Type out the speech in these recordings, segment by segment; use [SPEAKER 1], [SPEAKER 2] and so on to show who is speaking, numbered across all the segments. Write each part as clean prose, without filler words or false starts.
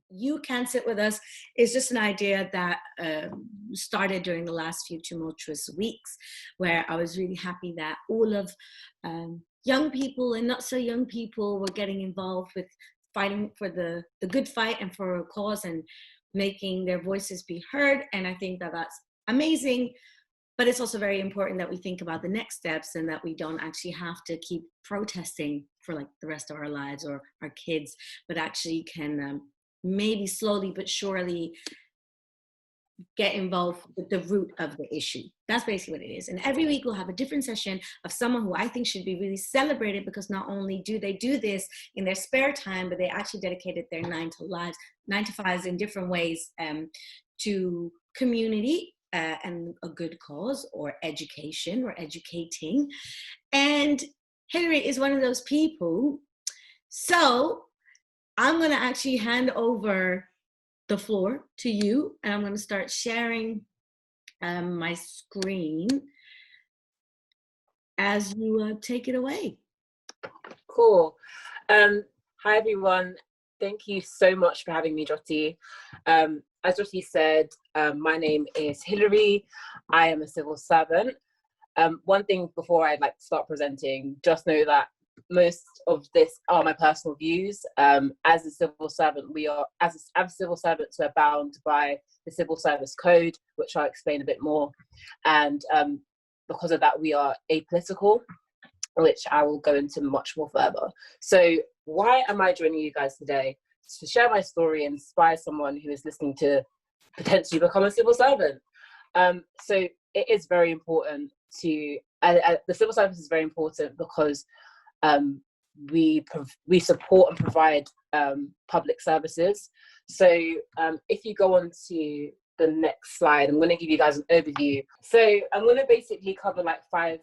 [SPEAKER 1] you can sit with us is just an idea that started during the last few tumultuous weeks, where I was really happy that all of young people and not so young people were getting involved with fighting for the good fight and for a cause and making their voices be heard. And I think that that's amazing. But it's also very important that we think about the next steps and that we don't actually have to keep protesting for like the rest of our lives or our kids, but actually can maybe slowly but surely get involved with the root of the issue. That's basically what it is. And every week we'll have a different session of someone who I think should be really celebrated, because not only do they do this in their spare time, but they actually dedicated their 9 to 5s in different ways to community and a good cause, or education, or educating. And Hillary is one of those people. So I'm going to actually hand over the floor to you, and I'm going to start sharing my screen as you take it away.
[SPEAKER 2] Cool. Hi everyone. Thank you so much for having me, Jyoty. As Jyoty said, my name is Hillary. I am a civil servant. One thing before I'd like to start presenting, just know that most of this are my personal views. As a civil servant, as civil servants, we're bound by the Civil Service Code, which I'll explain a bit more. And because of that, we are apolitical, which I will go into much more further. So why am I joining you guys today? To share my story and inspire someone who is listening to potentially become a civil servant. So it is very important to, the civil service is very important because we support and provide public services. So if you go on to the next slide, I'm going to give you guys an overview. So I'm going to basically cover like 5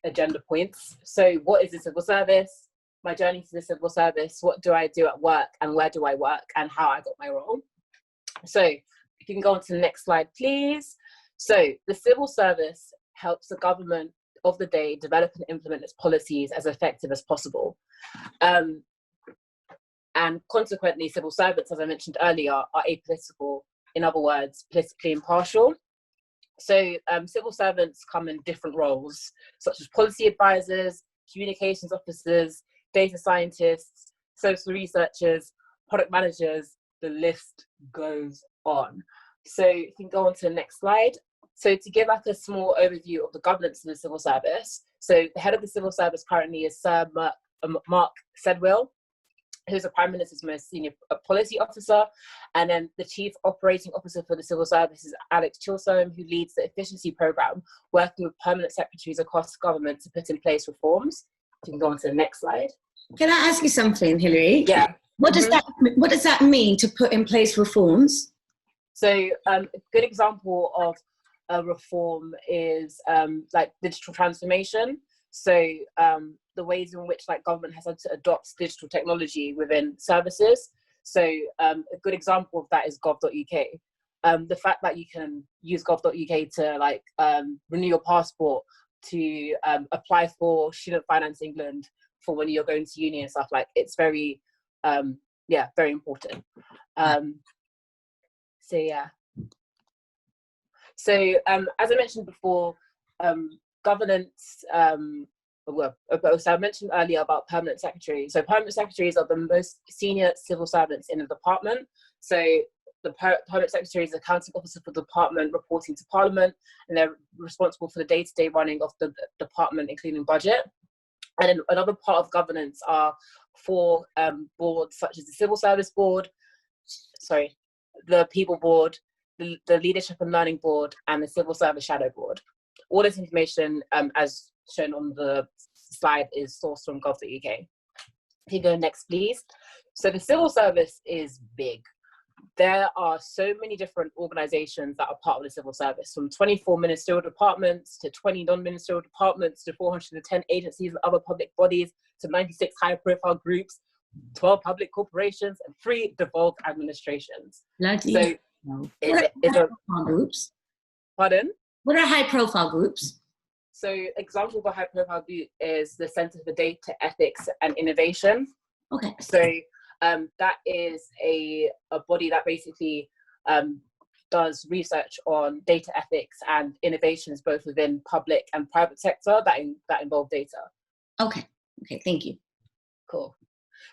[SPEAKER 2] agenda points. So what is the civil service? My journey to the civil service, what do I do at work, and where do I work, and how I got my role. So if you can go on to the next slide, please. So the civil service helps the government of the day develop and implement its policies as effective as possible. And consequently, civil servants, as I mentioned earlier, are apolitical, in other words, politically impartial. So civil servants come in different roles, such as policy advisors, communications officers, data scientists, social researchers, product managers, the list goes on. So you can go on to the next slide. So to give like a small overview of the governance of the civil service, so the head of the civil service currently is Sir Mark Sedwill, who's the Prime Minister's most senior policy officer. And then the Chief Operating Officer for the civil service is Alex Chilsome, who leads the efficiency program, working with permanent secretaries across government to put in place reforms. You can go on to the next slide.
[SPEAKER 1] Can I ask you something, Hillary?
[SPEAKER 2] Yeah.
[SPEAKER 1] What does that mean, to put in place reforms?
[SPEAKER 2] So a good example of a reform is like digital transformation. So the ways in which like government has had to adopt digital technology within services. So a good example of that is gov.uk. The fact that you can use gov.uk to like renew your passport, to apply for Student Finance England for when you're going to uni and stuff, like it's very very important. So yeah. So as I mentioned before, governance, so I mentioned earlier about permanent secretaries. So permanent secretaries are the most senior civil servants in the department. So the permanent secretary is the accounting officer for the department, reporting to Parliament, and they're responsible for the day-to-day running of the department, including budget. And then another part of governance are 4 boards, such as the Civil Service Board, the People Board, the Leadership and Learning Board, and the Civil Service Shadow Board. All this information, as shown on the slide, is sourced from gov.uk. If you go next, please. So the civil service is big. There are so many different organizations that are part of the civil service, from 24 ministerial departments to 20 non-ministerial departments to 410 agencies and other public bodies to 96 high-profile groups, 12 public corporations, and 3 devolved administrations.
[SPEAKER 1] So, groups?
[SPEAKER 2] Pardon?
[SPEAKER 1] What are high-profile groups?
[SPEAKER 2] So, example of a high-profile group is the Centre for Data Ethics and Innovation.
[SPEAKER 1] Okay.
[SPEAKER 2] So, That is a body that basically does research on data ethics and innovations both within public and private sector that involve data.
[SPEAKER 1] Okay, thank you.
[SPEAKER 2] Cool.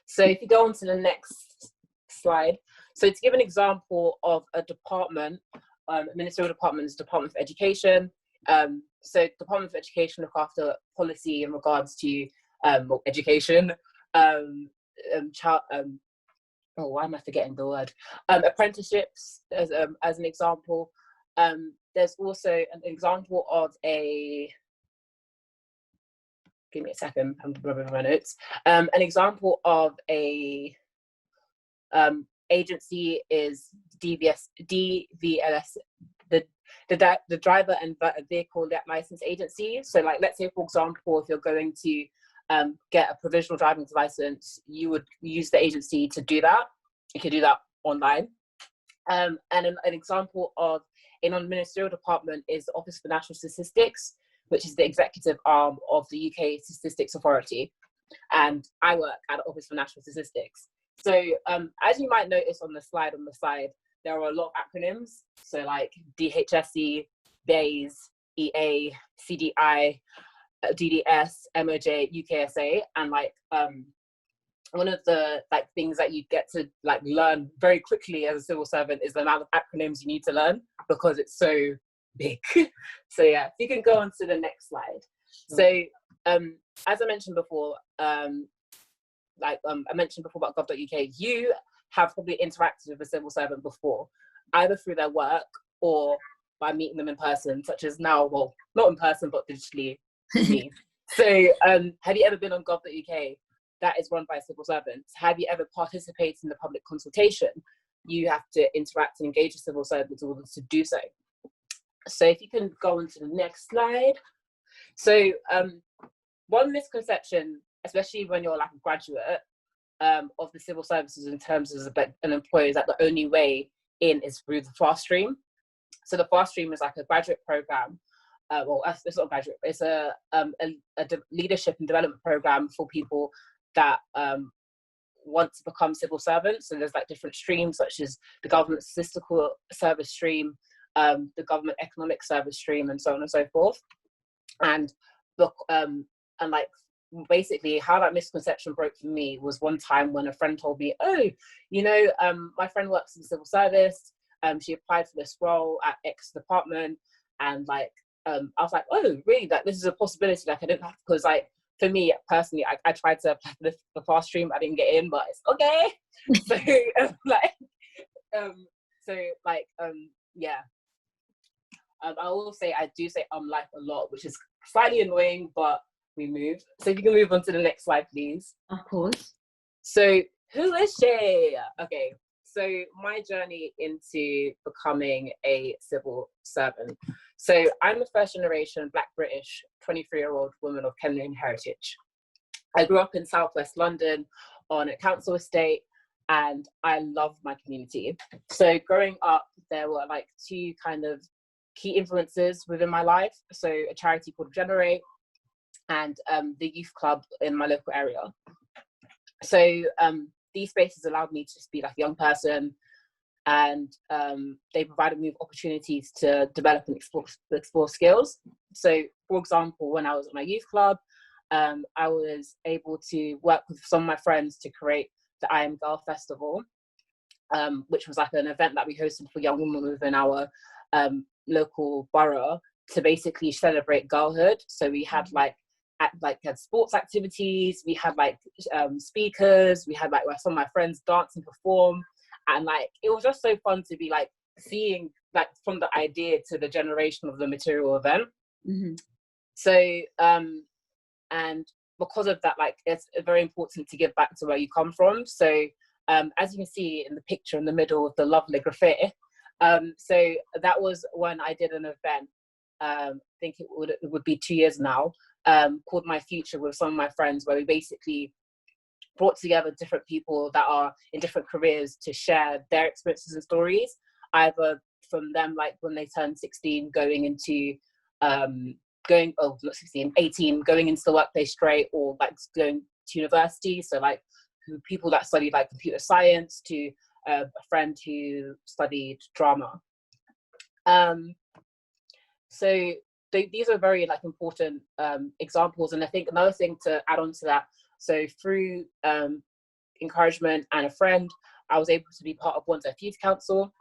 [SPEAKER 2] So if you go on to the next slide, so to give an example of a department, ministerial department is Department of Education. So Department of Education look after policy in regards to education, why am I forgetting the word? Apprenticeships as an example. There's also an example of give me a second, I'm rubbing my notes. An example of a agency is DVLS, the driver and vehicle license agency. So like, let's say for example, if you're going to get a provisional driving license, you would use the agency to do that. You could do that online. And an example of a non-ministerial department is the Office for National Statistics, which is the executive arm of the UK Statistics Authority. And I work at the Office for National Statistics. So as you might notice on the slide on the side, there are a lot of acronyms. So like DHSE, BAYS, EA, CDI, DDS, MOJ, UKSA, and like one of the like things that you get to like learn very quickly as a civil servant is the amount of acronyms you need to learn because it's so big. So yeah, if you can go on to the next slide. So as I mentioned before, I mentioned before about gov.uk, you have probably interacted with a civil servant before, either through their work or by meeting them in person, such as now, well, not in person, but digitally. Me. So have you ever been on gov.uk? That is run by civil servants. Have you ever participated in the public consultation? You have to interact and engage with civil servants in order to do so. So if you can go on to the next slide. So one misconception, especially when you're like a graduate of the civil services in terms of an employer, is that the only way in is through the fast stream. So the fast stream is like a graduate program. It's not graduate, it's a leadership and development program for people that want to become civil servants. So there's like different streams, such as the government statistical service stream, the government economic service stream, and so on and so forth. And like basically how that misconception broke for me was one time when a friend told me, oh, you know, my friend works in the civil service. She applied for this role at X department, and like I was like, oh, really? That this is a possibility. Like I didn't have, because like for me personally, I tried to apply for the fast stream. I didn't get in, but it's okay. Yeah. I will say I do say like a lot, which is slightly annoying, but we move. So if you can move on to the next slide, please.
[SPEAKER 1] Of course.
[SPEAKER 2] So who is she? Okay. So my journey into becoming a civil servant. So I'm a first generation Black British 23-year-old woman of Kenyan heritage. I grew up in Southwest London on a council estate, and I love my community. So growing up, there were like two kind of key influences within my life. So a charity called Generate and the youth club in my local area. So these spaces allowed me to just be like a young person, and they provided me with opportunities to develop and explore skills. So for example, when I was at my youth club, I was able to work with some of my friends to create the I Am Girl Festival, which was like an event that we hosted for young women within our local borough to basically celebrate girlhood. So we had had sports activities, we had like speakers, we had like some of my friends dance and perform, and like it was just so fun to be like seeing like from the idea to the generation of the material event. Mm-hmm. So and because of that, like it's very important to give back to where you come from. So as you can see in the picture in the middle of the lovely graffiti, so that was when I did an event, I think it would be 2 years now, called My Future, with some of my friends, where we basically brought together different people that are in different careers to share their experiences and stories, either from them like when they turned 16 going into 18 going into the workplace straight, or like going to university, so like people that studied like computer science to a friend who studied drama. So these are very like important examples. And I think another thing to add on to that, so through encouragement and a friend, I was able to be part of One's Youth Council.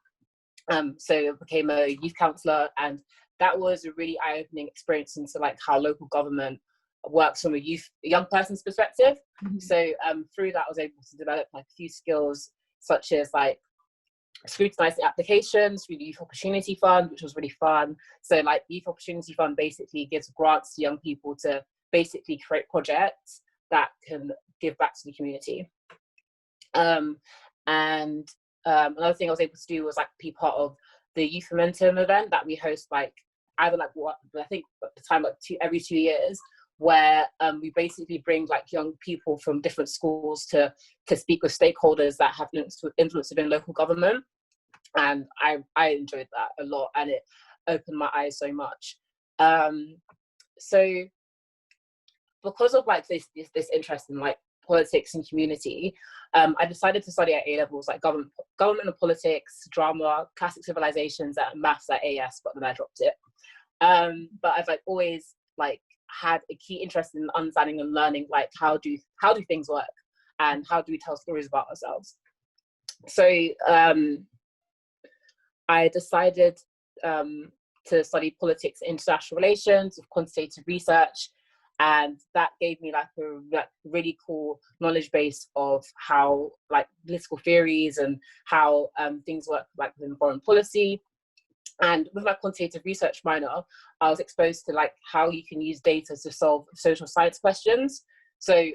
[SPEAKER 2] So I became a youth councillor, and that was a really eye-opening experience into like how local government works from a young person's perspective. Mm-hmm. So through that, I was able to develop like a few skills, such as like scrutinizing applications through the Youth Opportunity Fund, which was really fun. So like Youth Opportunity Fund basically gives grants to young people to basically create projects that can give back to the community. Another thing I was able to do was like be part of the Youth Momentum event that we host, like either like what I think at the time like every 2 years, where we basically bring like young people from different schools to speak with stakeholders that have influence within local government. And I enjoyed that a lot, and it opened my eyes so much. So because of like this interest in like politics and community, I decided to study at A-levels like government and politics, drama, classic civilizations, and maths at AS, but then I dropped it. But I've like always like had a key interest in understanding and learning like how do things work and how do we tell stories about ourselves. So I decided to study politics and international relations with quantitative research, and that gave me like a really cool knowledge base of how like political theories and how things work like within foreign policy. And with my quantitative research minor, I was exposed to like how you can use data to solve social science questions. So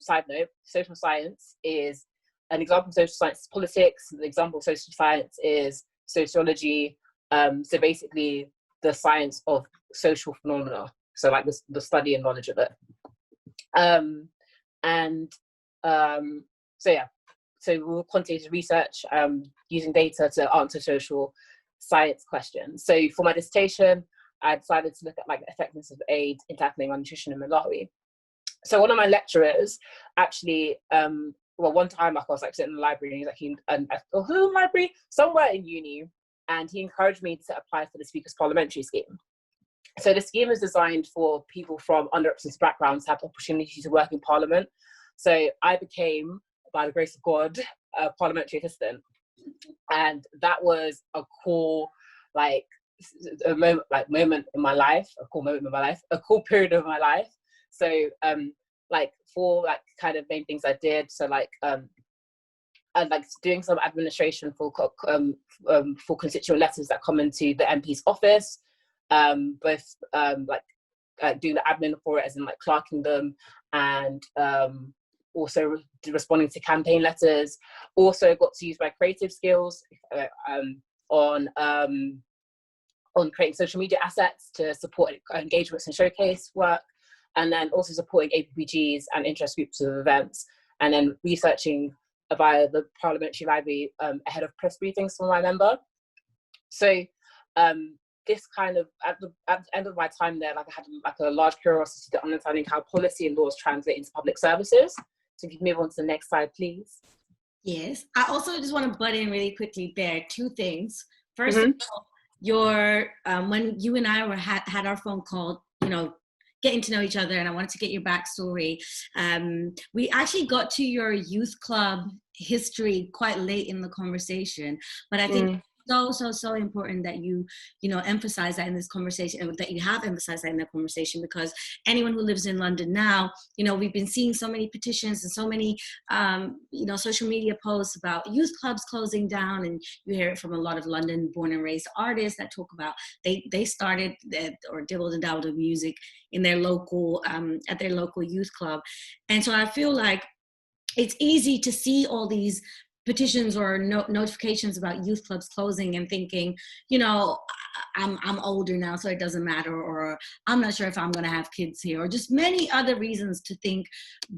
[SPEAKER 2] side note, social science is an example of social science is politics. An example of social science is sociology. So basically the science of social phenomena. So like the study and knowledge of it. So yeah, so we were quantitative research using data to answer social science questions. So for my dissertation, I decided to look at like the effectiveness of aid in tackling malnutrition in Malawi. So one of my lecturers actually, one time I was like sitting in the library, and he's like, library somewhere in uni, and he encouraged me to apply for the Speaker's Parliamentary Scheme. So the scheme is designed for people from underrepresented backgrounds to have the opportunity to work in Parliament. So I became, by the grace of God, a parliamentary assistant. And that was a cool, like, moment in my life, a cool period of my life. So, like, for like kind of main things I did, so like, and like doing some administration for constituent letters that come into the MP's office, both doing the admin for it, as in like clerking them, and also responding to campaign letters. Also got to use my creative skills on creating social media assets to support engagements and showcase work, and then also supporting APPGs and interest groups of events, and then researching via the Parliamentary Library ahead of press briefings for my member. So this kind of, at the end of my time there, like I had like a large curiosity to understanding how policy and laws translate into public services. So if you move on to the next slide, please.
[SPEAKER 1] Yes, I also just want to butt in really quickly there. Two things. First of all, your when you and I had our phone call, getting to know each other, and I wanted to get your backstory. We actually got to your youth club history quite late in the conversation, but I think so important that you emphasize that in this conversation, and that you have emphasized that in the conversation, because anyone who lives in London now, we've been seeing so many petitions and so many social media posts about youth clubs closing down, and you hear it from a lot of London born and raised artists that talk about they started or dibbled and dabbled with music in their local at their local youth club. And so I feel like it's easy to see all these petitions or notifications about youth clubs closing and thinking, I'm older now, so it doesn't matter, or I'm not sure if I'm going to have kids here, or just many other reasons to think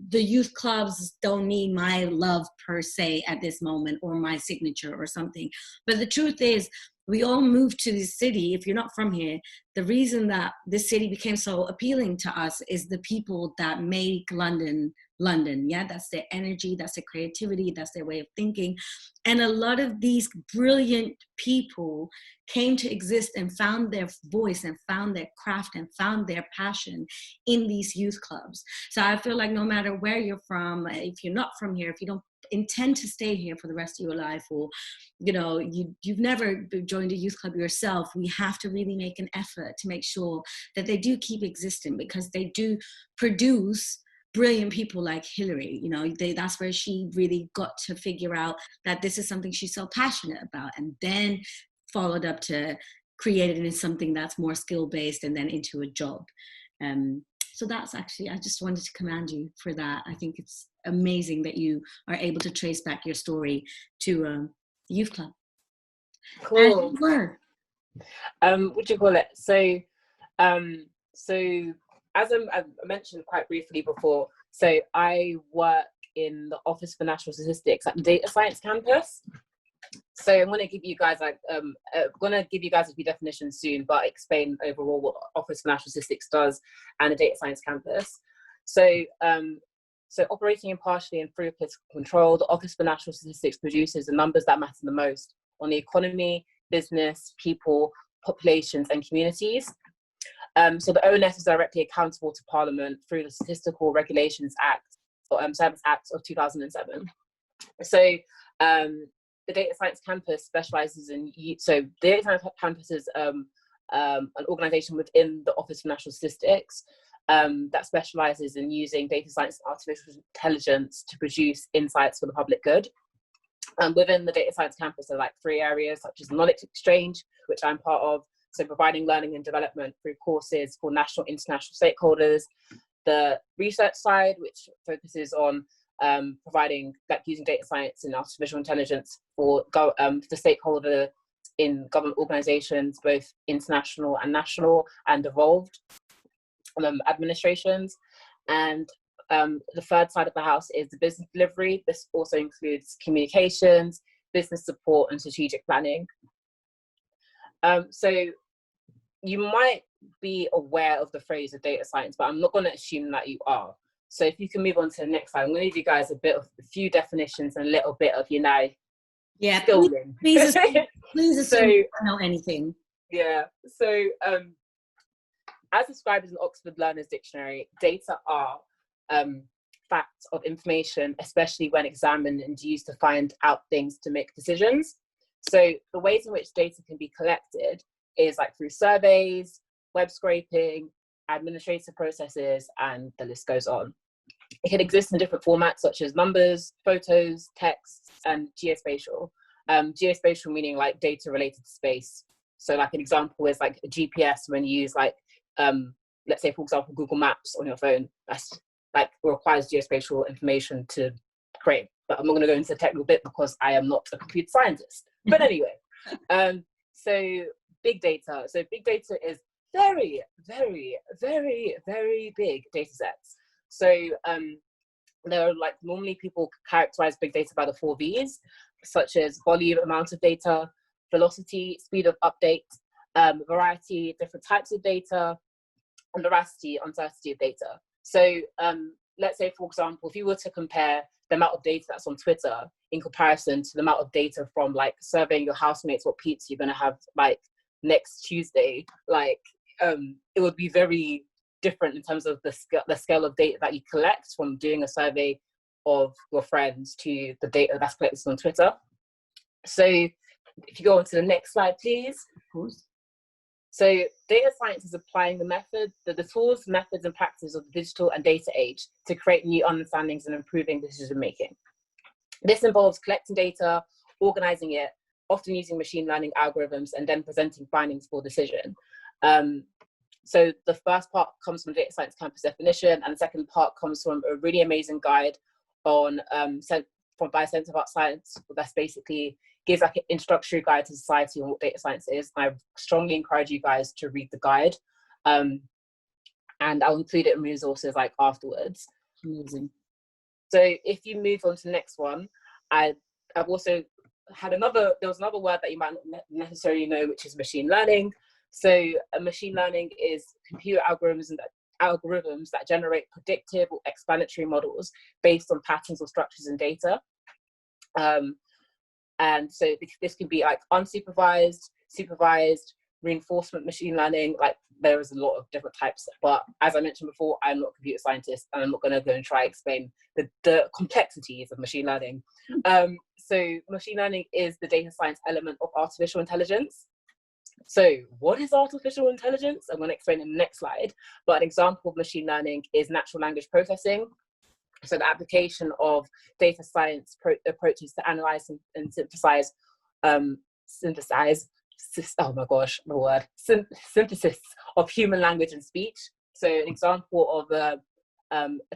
[SPEAKER 1] the youth clubs don't need my love per se at this moment, or my signature or something. But the truth is, we all moved to this city. If you're not from here, the reason that this city became so appealing to us is the people that make London London. Yeah, that's their energy, that's their creativity, that's their way of thinking. And a lot of these brilliant people came to exist and found their voice and found their craft and found their passion in these youth clubs. So I feel like no matter where you're from, if you're not from here, if you don't intend to stay here for the rest of your life, or you've never joined a youth club yourself, we have to really make an effort to make sure that they do keep existing, because they do produce brilliant people like Hillary. That's where she really got to figure out that this is something she's so passionate about, and then followed up to create it into something that's more skill-based and then into a job. So that's actually, I just wanted to commend you for that. I think it's amazing that you are able to trace back your story to youth club.
[SPEAKER 2] Cool.
[SPEAKER 1] What
[SPEAKER 2] do you call it? So as I mentioned quite briefly before, so I work in the Office for National Statistics at the Data Science campus. So I'm going to give you guys a few definitions soon, but explain overall what Office for National Statistics does and the Data Science campus. So operating impartially and free of political control, the Office for National Statistics produces the numbers that matter the most on the economy, business, people, populations, and communities. So the ONS is directly accountable to Parliament through the Statistical Regulations Act, or Service Act of 2007. So the Data Science Campus specializes in, so the Data Science Campus is an organization within the Office for National Statistics that specializes in using data science and artificial intelligence to produce insights for the public good. Within the Data Science Campus are like 3 areas, such as knowledge exchange, which I'm part of, so providing learning and development through courses for national, international stakeholders. The research side, which focuses on providing, like, using data science and artificial intelligence for stakeholders in government organizations, both international and national, and evolved administrations. And the third side of the house is the business delivery. This also includes communications, business support, and strategic planning. So you might be aware of the phrase of data science, but I'm not going to assume that you are. So if you can move on to the next slide, I'm going to give you guys a few definitions and a little bit of,
[SPEAKER 1] yeah,
[SPEAKER 2] schooling.
[SPEAKER 1] Please assume you don't know anything.
[SPEAKER 2] Yeah. So as described as an Oxford Learner's Dictionary, data are facts of information, especially when examined and used to find out things to make decisions. So the ways in which data can be collected is like through surveys, web scraping, administrative processes, and the list goes on. It can exist in different formats such as numbers, photos, texts, and geospatial. Geospatial meaning like data related to space. So like an example is like a GPS, when you use like, let's say for example, Google Maps on your phone, that's like requires geospatial information to create. But I'm not going to go into the technical bit because I am not a computer scientist. But anyway, so big data. So big data is very, very, very, very big data sets. So there are like, normally people characterize big data by the 4 V's, such as volume, amount of data, velocity, speed of update, variety, different types of data, and veracity, uncertainty of data. So let's say, for example, if you were to compare the amount of data that's on Twitter in comparison to the amount of data from like surveying your housemates what pizza you're going to have like next Tuesday, like it would be very different in terms of the scale of data that you collect from doing a survey of your friends to the data that's collected on Twitter. So if you go on to the next slide, please. Of course. So data science is applying the tools, methods, and practices of the digital and data age to create new understandings and improving decision making. This involves collecting data, organizing it, often using machine learning algorithms, and then presenting findings for decision. So the first part comes from Data Science Campus definition, and the second part comes from a really amazing guide on by Centre of Art Science. That's basically gives like an introductory guide to society on what data science is. I strongly encourage you guys to read the guide, and I'll include it in resources like afterwards. Amazing. So if you move on to the next one, I've also had there was another word that you might not necessarily know, which is machine learning. So machine learning is computer algorithms algorithms that generate predictive or explanatory models based on patterns or structures in data. And so this can be like unsupervised, supervised, reinforcement machine learning. Like there is a lot of different types, but as I mentioned before, I'm not a computer scientist and I'm not going to go and try explain the complexities of machine learning. So machine learning is the data science element of artificial intelligence. So what is artificial intelligence? I'm going to explain in the next slide, but an example of machine learning is natural language processing. So the application of data science approaches to analyze and synthesize, oh my gosh, the word, synthesis of human language and speech. So an example of a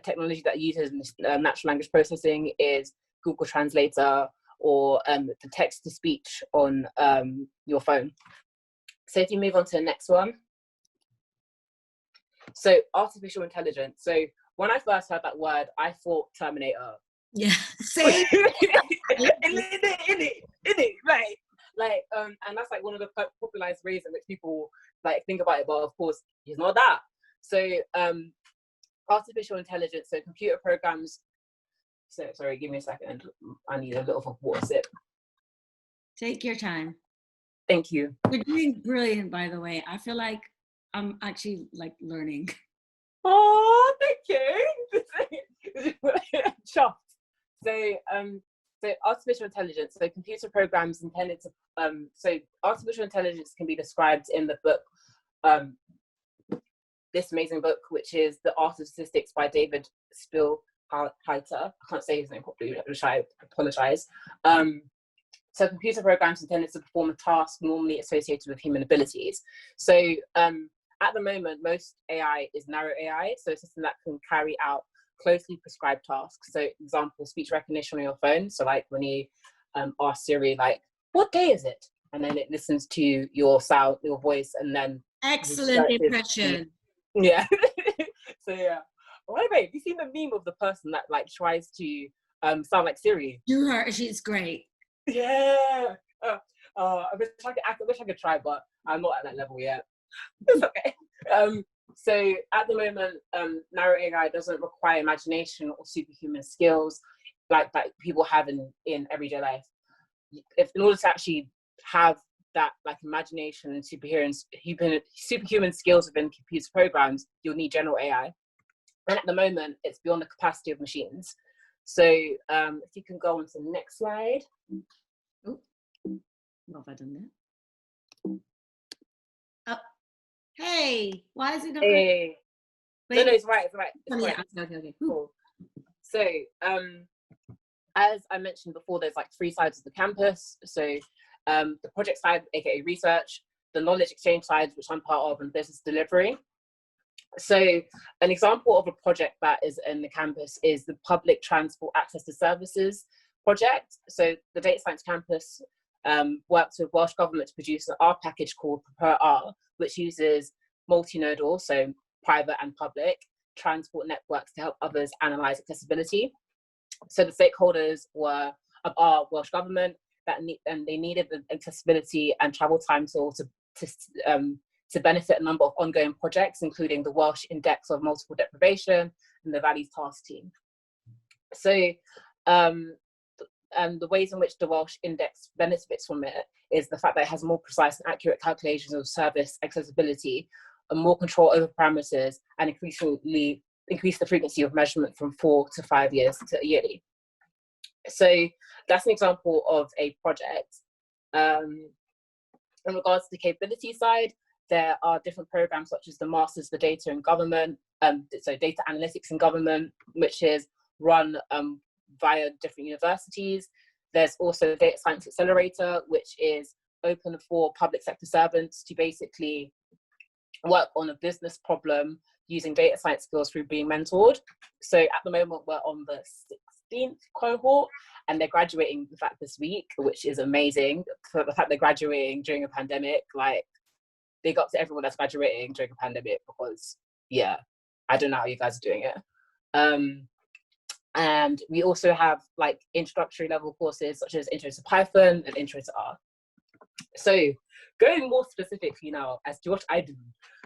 [SPEAKER 2] technology that uses natural language processing is Google Translator, or the text-to-speech on your phone. So if you move on to the next one. So artificial intelligence. So when I first heard that word, I thought Terminator.
[SPEAKER 1] Yeah, same.
[SPEAKER 2] in it, right? Like, and that's like one of the popularized ways in which people like think about it, but of course, it's not that. So artificial intelligence, so computer programs. So sorry, give me a second. I need a little of a water sip.
[SPEAKER 1] Take your time.
[SPEAKER 2] Thank you.
[SPEAKER 1] You're doing brilliant, by the way. I feel like I'm actually like learning.
[SPEAKER 2] Oh, thank you. Chuffed. So artificial intelligence, so computer programs intended to, so artificial intelligence can be described in the book, this amazing book, which is The Art of Statistics by David Spielheiter. I can't say his name properly, which I apologize. So computer programs intended to perform a task normally associated with human abilities. So at the moment, most AI is narrow AI, so a system that can carry out closely prescribed tasks. So example, speech recognition on your phone. So like when you ask Siri, like, what day is it? And then it listens to your sound, your voice, and then
[SPEAKER 1] excellent impression.
[SPEAKER 2] Yeah. So yeah. By the way, have you seen the meme of the person that like tries to sound like Siri?
[SPEAKER 1] Do her, she's great.
[SPEAKER 2] Yeah. I wish I could try, but I'm not at that level yet. It's okay. So at the moment, narrow AI doesn't require imagination or superhuman skills like that people have in everyday life. If in order to actually have that like imagination and superhuman skills within computer programs, you'll need general AI. And at the moment, it's beyond the capacity of machines. So if you can go on to the next slide.
[SPEAKER 1] Oh, what have I done there? Oh, hey, why is it not?
[SPEAKER 2] Hey. No, it's right. It's right. It's right.
[SPEAKER 1] Okay.
[SPEAKER 2] Cool. So as I mentioned before, there's like 3 sides of the campus. So the project side, aka research, the knowledge exchange side, which I'm part of, and business delivery. So an example of a project that is in the campus is the Public Transport Access to Services project. So the Data Science Campus works with Welsh Government to produce an R package called Prepare R, which uses multinodal, so private and public, transport networks to help others analyse accessibility. So the stakeholders were of our Welsh Government, and they needed the accessibility and travel time tool to benefit a number of ongoing projects, including the Welsh Index of Multiple Deprivation and the Valleys Task Team. So, and the ways in which the Welsh Index benefits from it is the fact that it has more precise and accurate calculations of service accessibility, and more control over parameters, and increase the frequency of measurement from 4 to 5 years to yearly. So that's an example of a project. In regards to the capability side, there are different programs such as the Masters for Data in Government, so Data Analytics in Government, which is run via different universities. There's also the Data Science Accelerator, which is open for public sector servants to basically work on a business problem using data science skills through being mentored. So at the moment, we're on the 16th cohort, and they're graduating, in fact, this week, which is amazing. For the fact they're graduating during a pandemic, like, big up to everyone that's graduating during a pandemic, because yeah, I don't know how you guys are doing it. And we also have like introductory level courses such as Intro to Python and Intro to R. So going more specifically now as to what I do.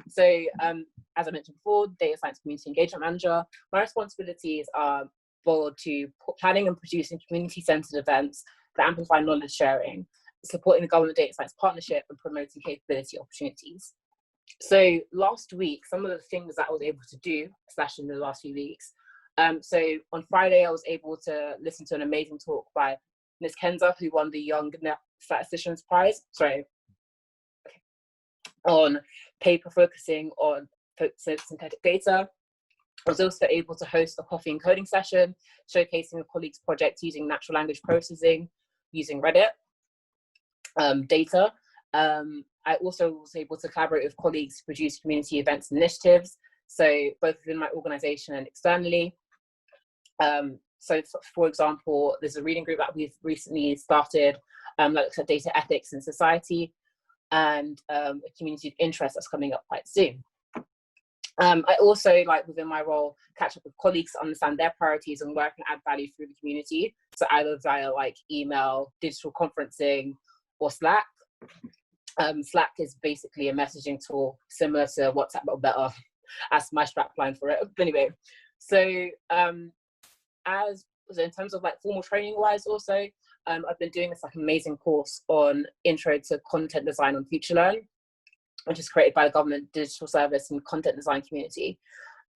[SPEAKER 2] So as I mentioned before, data science community engagement manager, my responsibilities are boiled to planning and producing community-centered events that amplify knowledge sharing, supporting the government data science partnership, and promoting capability opportunities. So last week, some of the things that I was able to do, / in the last few weeks. So on Friday, I was able to listen to an amazing talk by Ms. Kenza, who won the Young Statisticians Prize, on paper focusing on synthetic data. I was also able to host a coffee and coding session, showcasing a colleague's project using natural language processing, using Reddit data. I also was able to collaborate with colleagues to produce community events and initiatives, so both within my organization and externally. So for example, there's a reading group that we've recently started that looks at data ethics in society, and a community of interest that's coming up quite soon. I also, like within my role, catch up with colleagues to understand their priorities and where I can add value through the community. So either via like email, digital conferencing, or Slack. Slack is basically a messaging tool similar to WhatsApp, but better. That's my strapline for it. But anyway, so in terms of like formal training wise, also, I've been doing this like amazing course on intro to content design on FutureLearn, which is created by the government digital service and content design community.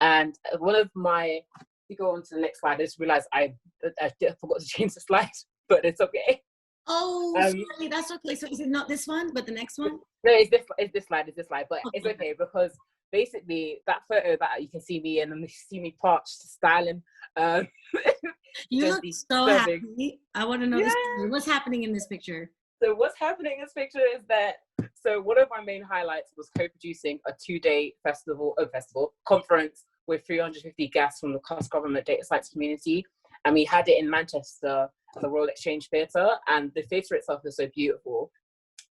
[SPEAKER 2] And one of my, if you go on to the next slide, I just realized I forgot to change the slide, but it's okay.
[SPEAKER 1] Oh, sorry, that's okay. So is it not this one, but the next one?
[SPEAKER 2] No, it's this slide, but okay. It's okay because basically that photo that you can see me in and you see me parched, styling.
[SPEAKER 1] You look so happy. I want to know this. What's happening in this picture?
[SPEAKER 2] So what's happening in this picture is that, so one of my main highlights was co-producing a 2-day conference with 350 guests from the cross-government data science community. And we had it in Manchester at the Royal Exchange Theatre, and the theatre itself is so beautiful.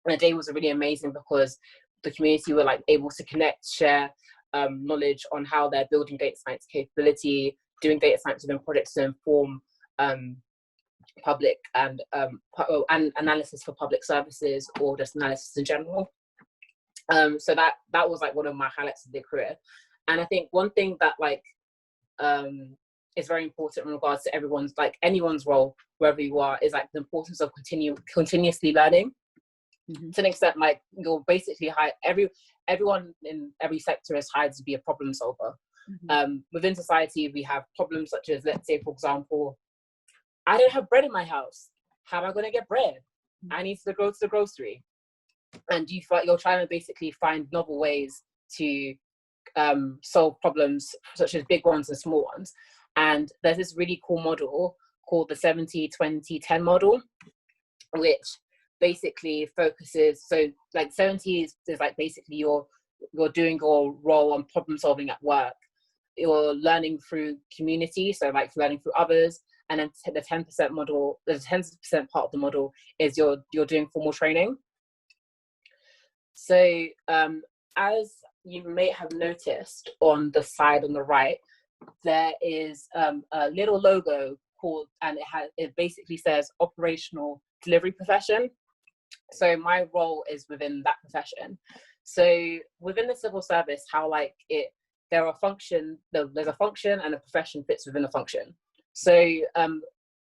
[SPEAKER 2] And the day was really amazing because the community were like able to connect, share knowledge on how they're building data science capability, doing data science within projects to inform public and analysis for public services, or just analysis in general. So that was like one of my highlights of their career. And I think one thing that like is very important in regards to anyone's role, wherever you are, is like the importance of continuously learning. Mm-hmm. To an extent, like you're basically everyone in every sector is hired to be a problem solver. Mm-hmm. Within society, we have problems such as, let's say, for example, I don't have bread in my house. How am I going to get bread? I need to go to the grocery. And you're trying to basically find novel ways to solve problems, such as big ones and small ones. And there's this really cool model called the 70-20-10 model, which basically focuses, so like 70 is like basically you're doing your role on problem solving at work. You're learning through community, so like learning through others. And then the 10% model, the 10% part of the model is you're doing formal training. So as you may have noticed on the side on the right, there is a little logo called, and it basically says operational delivery profession. So my role is within that profession. So within the civil service, how like there's a function and a profession fits within a function. So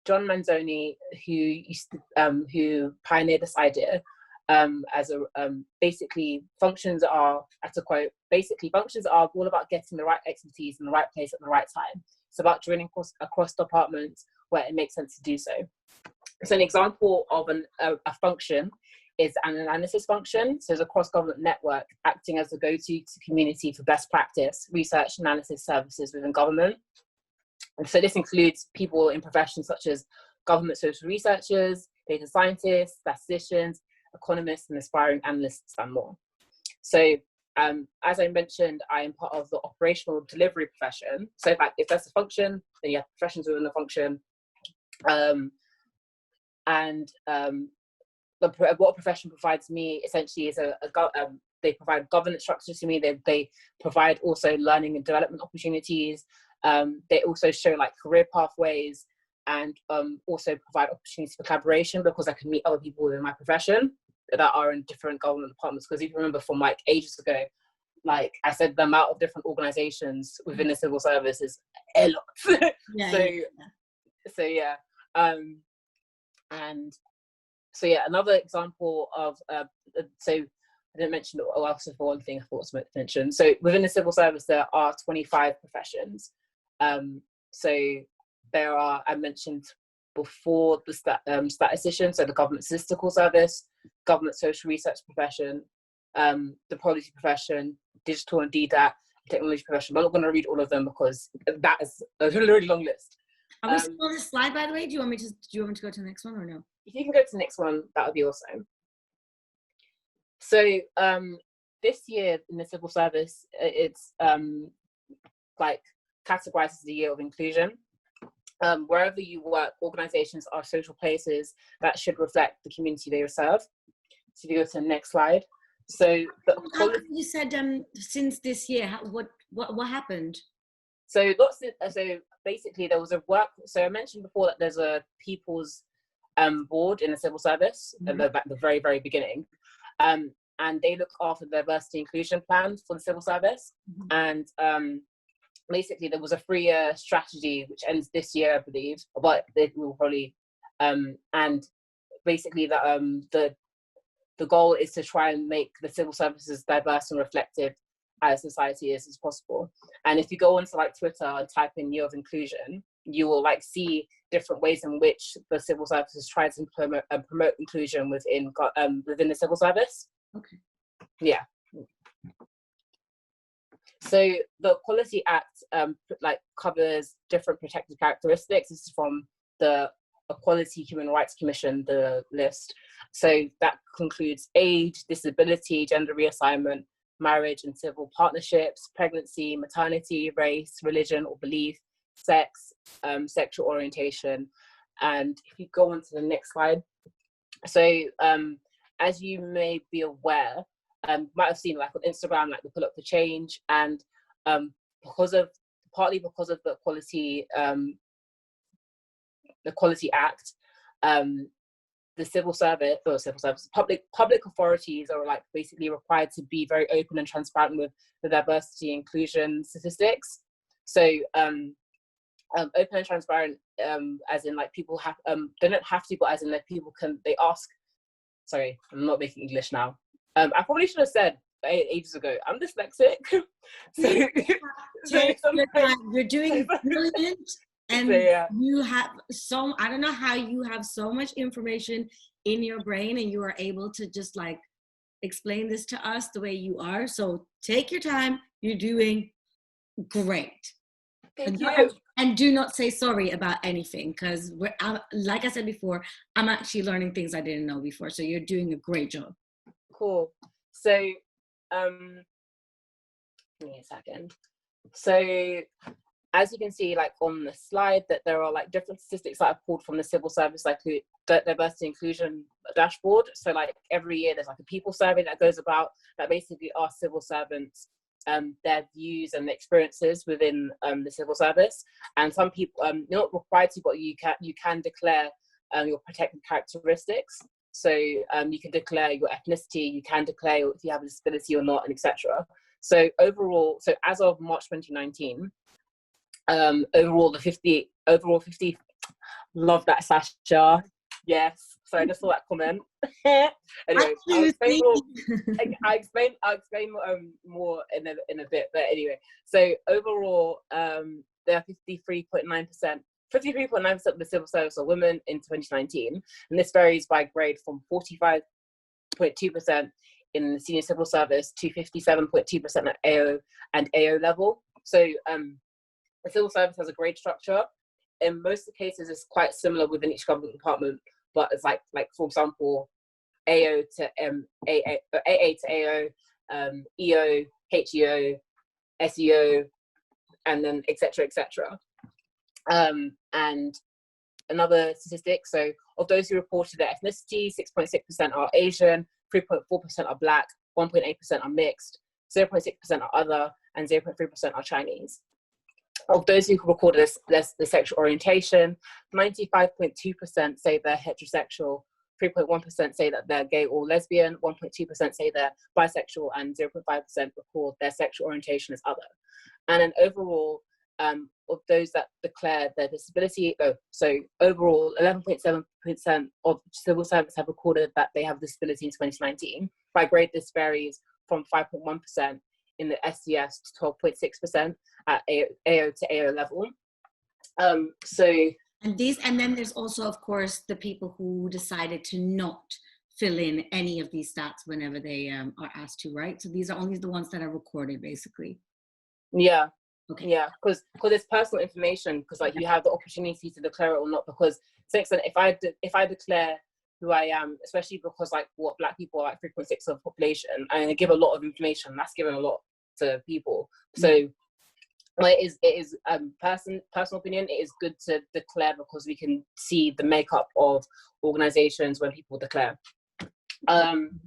[SPEAKER 2] John Manzoni, who pioneered this idea, basically functions are, to quote, functions are all about getting the right expertise in the right place at the right time. It's about drilling across departments where it makes sense to do so. So an example of a function is an analysis function. So there's a cross-government network acting as a go-to community for best practice research analysis services within government. And so this includes people in professions such as government social researchers, data scientists, statisticians, economists, and aspiring analysts, and more. So as I mentioned, I am part of the operational delivery profession. So if there's a function, then you have professions within the function. What a profession provides me essentially is they provide governance structures to me. They provide also learning and development opportunities. They also show like career pathways, and also provide opportunities for collaboration because I can meet other people within my profession. that are in different government departments. Because if you remember from like ages ago, like I said, the amount of different organizations within the civil service is a lot. Another example of so I didn't mention, oh, also for one thing I thought was meant to mention. So within the civil service, there are 25 professions. So there are, I mentioned before, the statistician, so the government statistical service, government social research profession, the policy profession, digital and DDAT, technology profession. I'm not going to read all of them because that is a really long list.
[SPEAKER 1] Are we still on this slide, by the way? Do you want me to go to the next one or no?
[SPEAKER 2] If you can go to the next one, that would be awesome. So this year in the civil service, it's like categorized as the year of inclusion. Wherever you work, organizations are social places that should reflect the community they serve. So if you go to the next slide. So
[SPEAKER 1] you said since this year, what happened?
[SPEAKER 2] So basically there was a work. So I mentioned before that there's a people's board in the civil service at the very, very beginning. And they look after the diversity inclusion plan for the civil service. And basically there was a 3-year strategy which ends this year, I believe, but it will probably, and basically the goal is to try and make the civil service as diverse and reflective as society is as possible. And if you go onto like Twitter and type in year of inclusion, you will like see different ways in which the civil services try to promote inclusion within the civil service.
[SPEAKER 1] Okay.
[SPEAKER 2] Yeah. So the Equality Act covers different protected characteristics. This is from the Equality Human Rights Commission, the list. So that concludes age, disability, gender reassignment, marriage and civil partnerships, pregnancy, maternity, race, religion or belief, sex, sexual orientation. And if you go on to the next slide. So as you may be aware, might have seen like on Instagram, like the Pull Up for Change, and partly because of the Equality Act, the civil service, public authorities are like basically required to be very open and transparent with the diversity inclusion statistics. So open and transparent, as in like people have, they don't have to, but as in like people can, they ask. Sorry, I'm not making English now. I probably should have said ages ago, I'm dyslexic.
[SPEAKER 1] You're doing brilliant. And you have I don't know how you have so much information in your brain and you are able to just like explain this to us the way you are. So take your time. You're doing great.
[SPEAKER 2] Thank you.
[SPEAKER 1] And do not say sorry about anything, because like I said before, I'm actually learning things I didn't know before. So you're doing a great job.
[SPEAKER 2] Cool. So, give me a second. So, as you can see, like on the slide, that there are like different statistics that I've pulled from the civil service, like the diversity inclusion dashboard. So, like every year, there's like a people survey that goes about that basically asks civil servants their views and experiences within the civil service. And some people, you're not required to, but you can declare your protected characteristics. So you can declare your ethnicity, you can declare if you have a disability or not, and etc. So overall, so as of March 2019, overall 50, love that Sasha, yes. So I just saw that comment. Anyway, I'll explain more in a bit. But anyway, so overall, there are 53.9% of the civil service are women in 2019, and this varies by grade from 45.2% in the senior civil service to 57.2% at AO and AO level. So the civil service has a grade structure. In most of the cases, it's quite similar within each government department, but it's like for example, AO to AA to AO, EO, HEO, SEO, and then etc. And another statistic, so of those who reported their ethnicity, 6.6% are Asian, 3.4% are Black, 1.8% are mixed, 0.6% are other, and 0.3% are Chinese. Of those who recorded the sexual orientation, 95.2% say they're heterosexual, 3.1% say that they're gay or lesbian, 1.2% say they're bisexual, and 0.5% record their sexual orientation as other. And then overall, of those that declare their disability, overall 11.7% of civil servants have recorded that they have a disability in 2019. By grade, this varies from 5.1% in the SCS to 12.6% at AO to AO level.
[SPEAKER 1] And then there's also, of course, the people who decided to not fill in any of these stats whenever they are asked to, right? So these are only the ones that are recorded, basically.
[SPEAKER 2] Yeah.
[SPEAKER 1] Okay.
[SPEAKER 2] Yeah, because it's personal information, because like you have the opportunity to declare it or not. Because to an extent, if I declare who I am, especially because like what Black people are like 3.6% of the population, and I give a lot of information, that's given a lot to people. So well, it is personal opinion. It is good to declare because we can see the makeup of organizations when people declare. So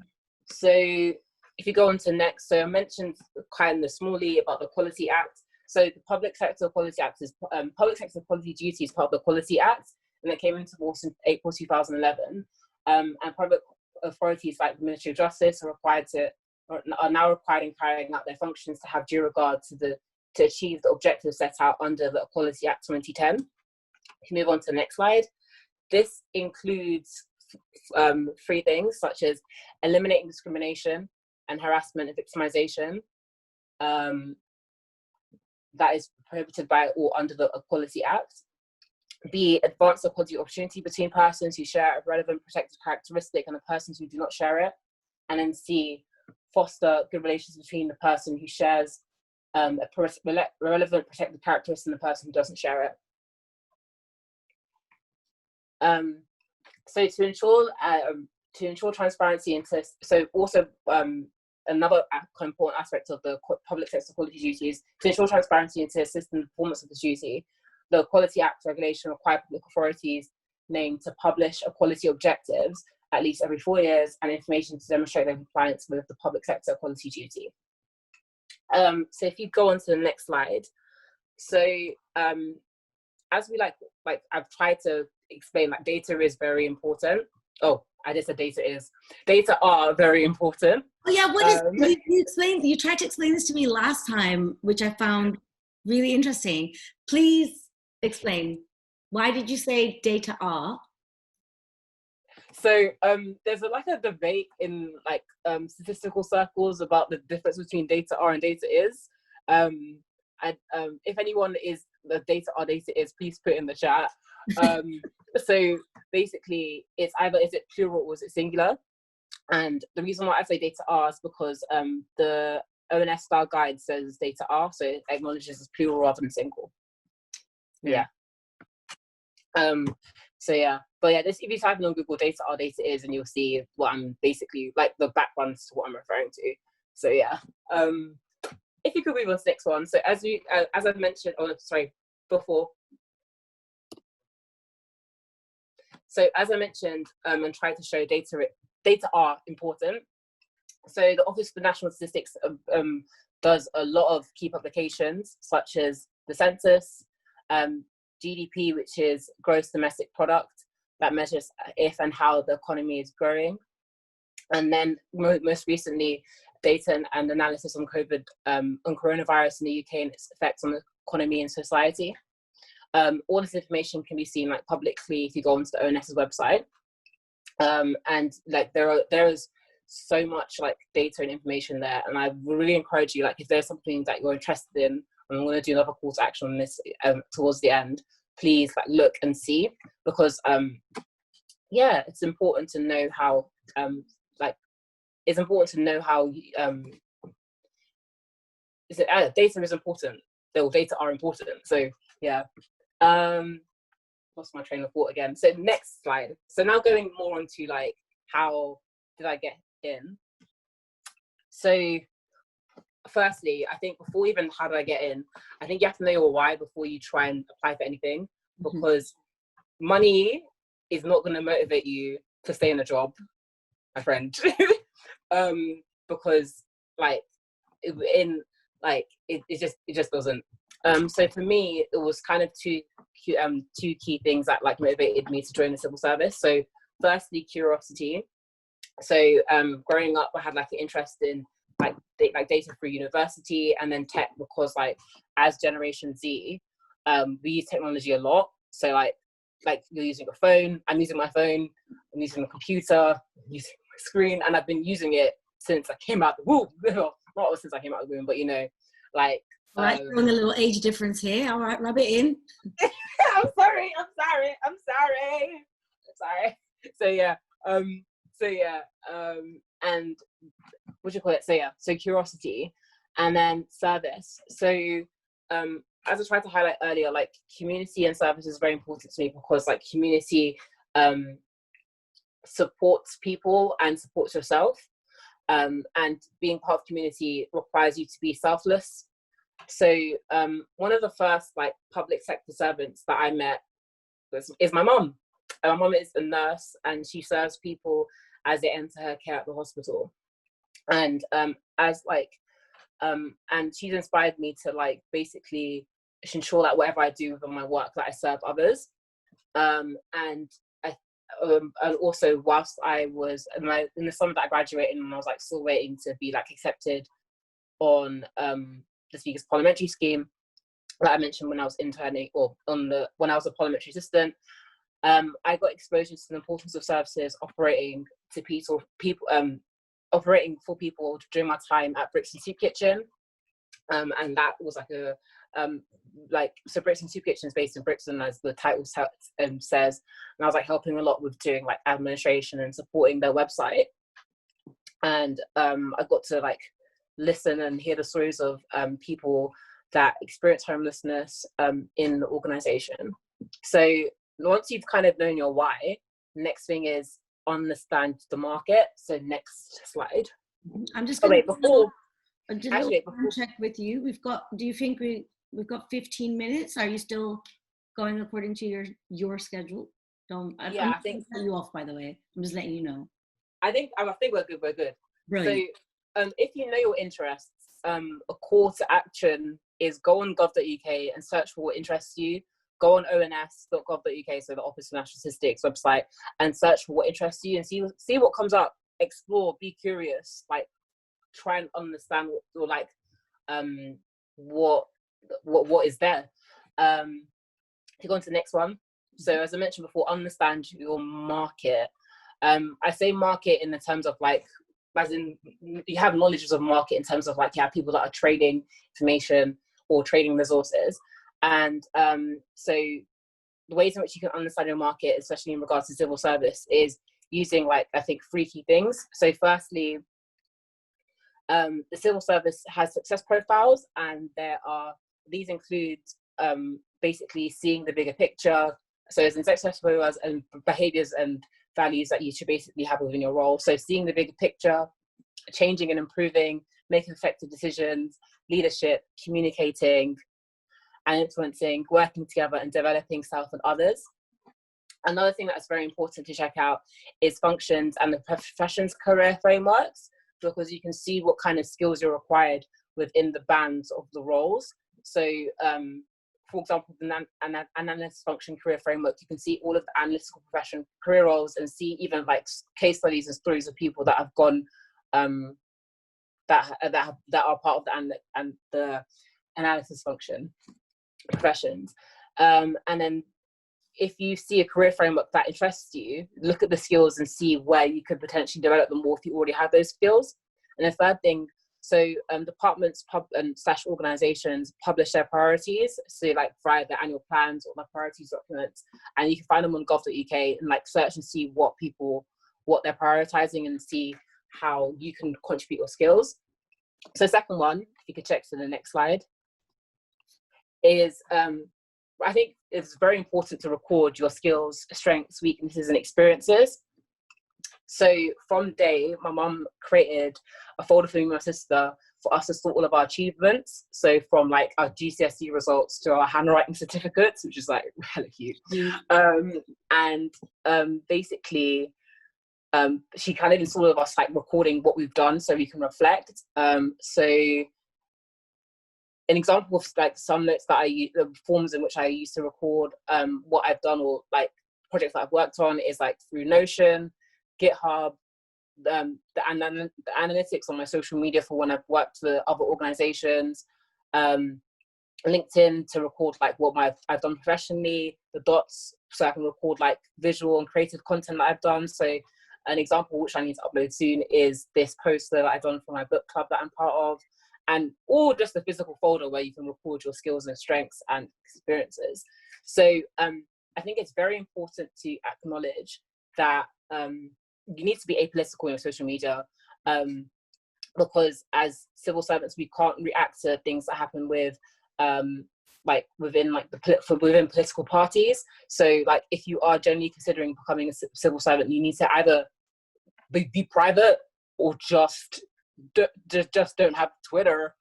[SPEAKER 2] if you go on to next, so I mentioned kind of smallly about the Equality Act. So the Public Sector Equality Act is Public Sector Equality Duty is part of the Equality Act, and it came into force in April 2011. And public authorities like the Ministry of Justice are now required in carrying out their functions to have due regard to achieve the objectives set out under the Equality Act 2010. If you move on to the next slide, this includes 3 things, such as eliminating discrimination and harassment and victimization that is prohibited by or under the Equality Act. B, advance equality opportunity between persons who share a relevant protected characteristic and the persons who do not share it. And then C, foster good relations between the person who shares a relevant protected characteristic and the person who doesn't share it. So to ensure transparency another important aspect of the public sector equality duty is to ensure transparency and to assist in the performance of the duty. The Equality Act regulation requires public authorities named to publish equality objectives at least every 4 years and information to demonstrate their compliance with the public sector equality duty. So if you go on to the next slide. So as we like I've tried to explain, like data is very important. Oh, I just said data is. Data are very important.
[SPEAKER 1] Oh yeah, you tried to explain this to me last time, which I found really interesting. Please explain. Why did you say data are?
[SPEAKER 2] So there's a debate in statistical circles about the difference between data are and data is. If anyone is the data are data is, please put it in the chat. So basically, it's either is it plural or is it singular? And the reason why I say data are is because the ONS style guide says data are, so it acknowledges as plural rather than single. Yeah. So yeah, but yeah, if you type in on Google data are data is, and you'll see what I'm basically like the background to what I'm referring to. So yeah, if you could move on to the next one. So as I've mentioned, before. So as I mentioned, and tried to show data are important. So the Office for National Statistics does a lot of key publications, such as the census, GDP, which is gross domestic product, that measures if and how the economy is growing. And then most recently, data and analysis on coronavirus in the UK and its effects on the economy and society. All this information can be seen publicly if you go onto the ONS's website. And there is so much data and information there, and I really encourage you, if there's something that you're interested in, and I'm going to do another call to action on this towards the end, please look and see, because yeah, it's important to know how data is important. Data are important. So yeah. Lost my train of thought again. So next slide. So now going more onto how did I get in? So firstly, I think before even how did I get in, I think you have to know your why before you try and apply for anything, because money is not going to motivate you to stay in a job, my friend. Because it just doesn't. So for me, it was kind of two key things that motivated me to join the civil service. So firstly, curiosity. So growing up, I had like an interest in like data through university, and then tech, because like as Generation Z, we use technology a lot. So like you're using a phone, I'm using my phone, I'm using a computer, I'm using my screen, and I've been using it since I came out the womb. Not since I came out the womb, but you know, like.
[SPEAKER 1] All right, throwing a little age difference here. All right, rub it in.
[SPEAKER 2] I'm sorry. And what do you call it? So curiosity, and then service. So as I tried to highlight earlier, like community and service is very important to me, because like community supports people and supports yourself, and being part of community requires you to be selfless. So one of the first like public sector servants that I met is my mom. My mom is a nurse, and she serves people as they enter her care at the hospital. And and she's inspired me to like basically ensure that whatever I do within my work, that I serve others. And also, whilst I was in the summer that I graduated, and I was like still waiting to be like accepted on the Speaker's Parliamentary Scheme that I mentioned when I was interning, or when I was a parliamentary assistant, I got exposure to the importance of services operating for people during my time at Brixton Soup Kitchen, and that was like so Brixton Soup Kitchen is based in Brixton, as the title says, and I was like helping a lot with doing like administration and supporting their website, and I got to like listen and hear the stories of people that experience homelessness in the organisation. So once you've kind of known your why, next thing is understand the market. So next slide.
[SPEAKER 1] I'm just going
[SPEAKER 2] to
[SPEAKER 1] check with you. Do you think we've got 15 minutes? Are you still going according to your schedule? I think cut you off, by the way. I'm just letting you know.
[SPEAKER 2] I think we're good.
[SPEAKER 1] Brilliant.
[SPEAKER 2] So if you know your interests, a call to action is go on gov.uk and search for what interests you. Go on ons.gov.uk, so the Office for National Statistics website, and search for what interests you, and see what comes up. Explore, be curious, like try and understand what is there. To go on to the next one. So as I mentioned before, understand your market. I say market in the terms of like, as in you have knowledge of market in terms of like you have people that are trading information or trading resources. And so the ways in which you can understand your market, especially in regards to civil service, is using like, I think, 3 key things. So firstly, the civil service has success profiles, and these include basically seeing the bigger picture. So as in success profiles and behaviors and values that you should basically have within your role. So seeing the bigger picture, changing and improving, making effective decisions, leadership, communicating and influencing, working together and developing self and others. Another thing that's very important to check out is functions and the professions career frameworks, because you can see what kind of skills you're required within the bands of the roles. So for example, the analyst function career framework, you can see all of the analytical profession career roles, and see even like case studies and stories of people that have gone that are part of the analysis function professions. And then if you see a career framework that interests you, look at the skills and see where you could potentially develop them more if you already have those skills. And the third thing, so departments / organizations publish their priorities, so like via their annual plans or their priorities documents, and you can find them on gov.uk and like search and see what they're prioritizing, and see how you can contribute your skills. So second one, if you could check to the next slide, is I think it's very important to record your skills, strengths, weaknesses and experiences. So from day, my mum created a folder for me and my sister for us to store all of our achievements. So from like our GCSE results to our handwriting certificates, which is like hella cute. Basically, she kind of installed all of us like recording what we've done so we can reflect. So an example of like some notes that I use, the forms in which I used to record what I've done or like projects that I've worked on is like through Notion, GitHub, the analytics on my social media for when I've worked for other organizations, LinkedIn to record like what I've done professionally, the dots so I can record like visual and creative content that I've done. So an example which I need to upload soon is this poster that I've done for my book club that I'm part of, or just a physical folder where you can record your skills and strengths and experiences. So I think it's very important to acknowledge that you need to be apolitical in your social media, because as civil servants we can't react to things that happen with like within like within political parties. So like if you are generally considering becoming a civil servant, you need to either be private or just don't have Twitter,